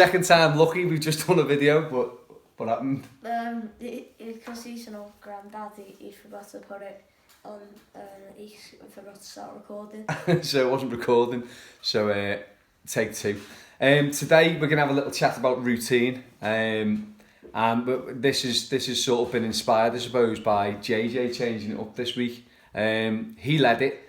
Second time lucky, we've just done a video, but what happened? Because he's an old granddad, he forgot to put it on, he forgot to start recording. So it wasn't recording, so take two. Today we're going to have a little chat about routine, and this is sort of been inspired, I suppose, by JJ changing it up this week. He led it.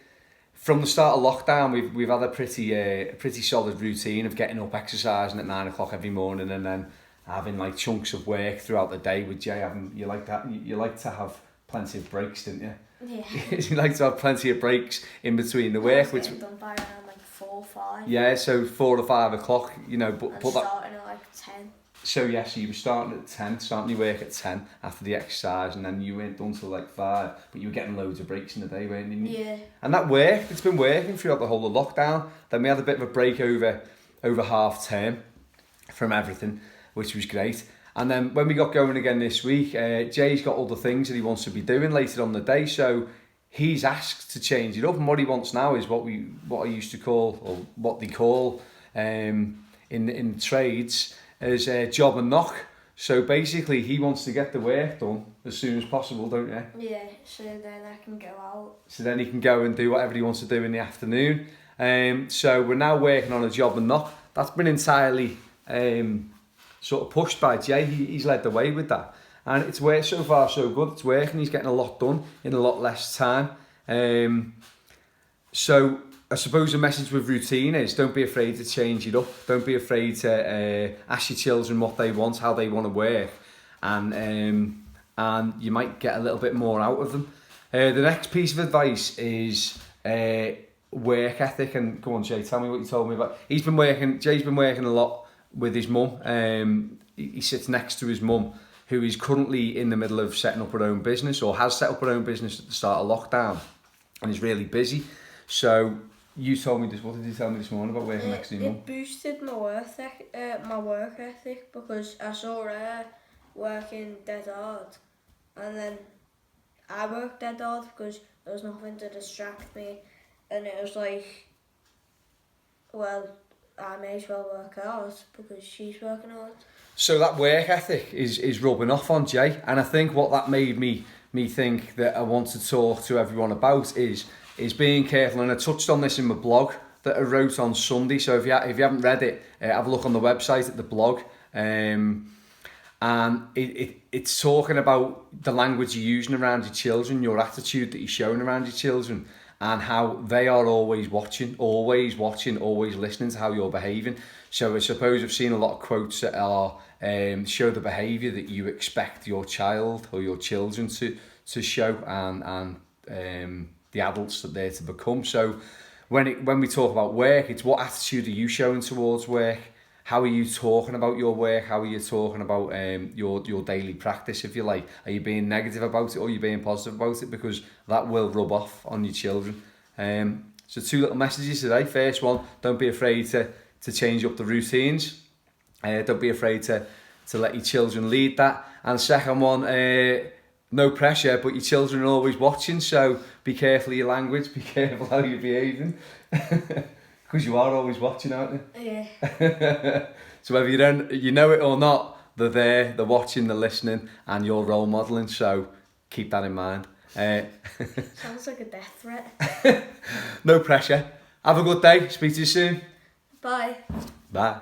From the start of lockdown, we've had a pretty solid routine of getting up, exercising at 9 o'clock every morning, and then having like chunks of work throughout the day with Jay. You like that? You like to have plenty of breaks, didn't you? Yeah. You like to have plenty of breaks in between the work, which done by around like 4 or 5. Yeah, so 4 or 5 o'clock, you know, but that. Starting at like 10. So yes, you were starting at 10, starting your work at 10 after the exercise, and then you weren't done till like 5, but you were getting loads of breaks in the day, weren't you? Yeah. And that worked. It's been working throughout the whole of lockdown. Then we had a bit of a break over half term from everything, which was great. And then when we got going again this week, Jay's got other things that he wants to be doing later on the day, so he's asked to change it up. And what he wants now is what I used to call, or what they call in trades, as a job and knock. So basically he wants to get the work done as soon as possible, don't you? Yeah, so then I can go out. So then he can go and do whatever he wants to do in the afternoon. So we're now working on a job and knock. That's been entirely sort of pushed by Jay. He's led the way with that. And it's worked so far so good. It's working. He's getting a lot done in a lot less time. So I suppose the message with routine is don't be afraid to change it up. Don't be afraid to ask your children what they want, how they want to work, and you might get a little bit more out of them. The next piece of advice is work ethic. And go on, Jay, tell me what you told me about. Jay's been working a lot with his mum. He sits next to his mum, who is currently in the middle of setting up her own business, or has set up her own business at the start of lockdown, and is really busy. So you told me this. What did you tell me this morning about working next to your mum? It boosted my work ethic because I saw her working dead hard, and then I worked dead hard because there was nothing to distract me, and it was like, well, I may as well work hard because she's working hard. So that work ethic is rubbing off on Jay, and I think what that made me think that I want to talk to everyone about is being careful. And I touched on this in my blog that I wrote on Sunday, so if you haven't read it, have a look on the website at the blog. And it's talking about the language you're using around your children, your attitude that you're showing around your children, and how they are always watching, always listening to how you're behaving. So I suppose I've seen a lot of quotes that are show the behaviour that you expect your child or your children to show, and the adults that they're to become. So when we talk about work, it's what attitude are you showing towards work? How are you talking about your work? How are you talking about your daily practice, if you like? Are you being negative about it, or are you being positive about it? Because that will rub off on your children. So 2 little messages today. First one, don't be afraid to change up the routines. Don't be afraid to let your children lead that. And second one, no pressure, but your children are always watching, so be careful of your language, be careful how you're behaving. Because you are always watching, aren't you? Yeah. So whether you know it or not, they're there, they're watching, they're listening, and you're role modelling, so keep that in mind. Sounds like a death threat. No pressure. Have a good day. Speak to you soon. Bye. Bye.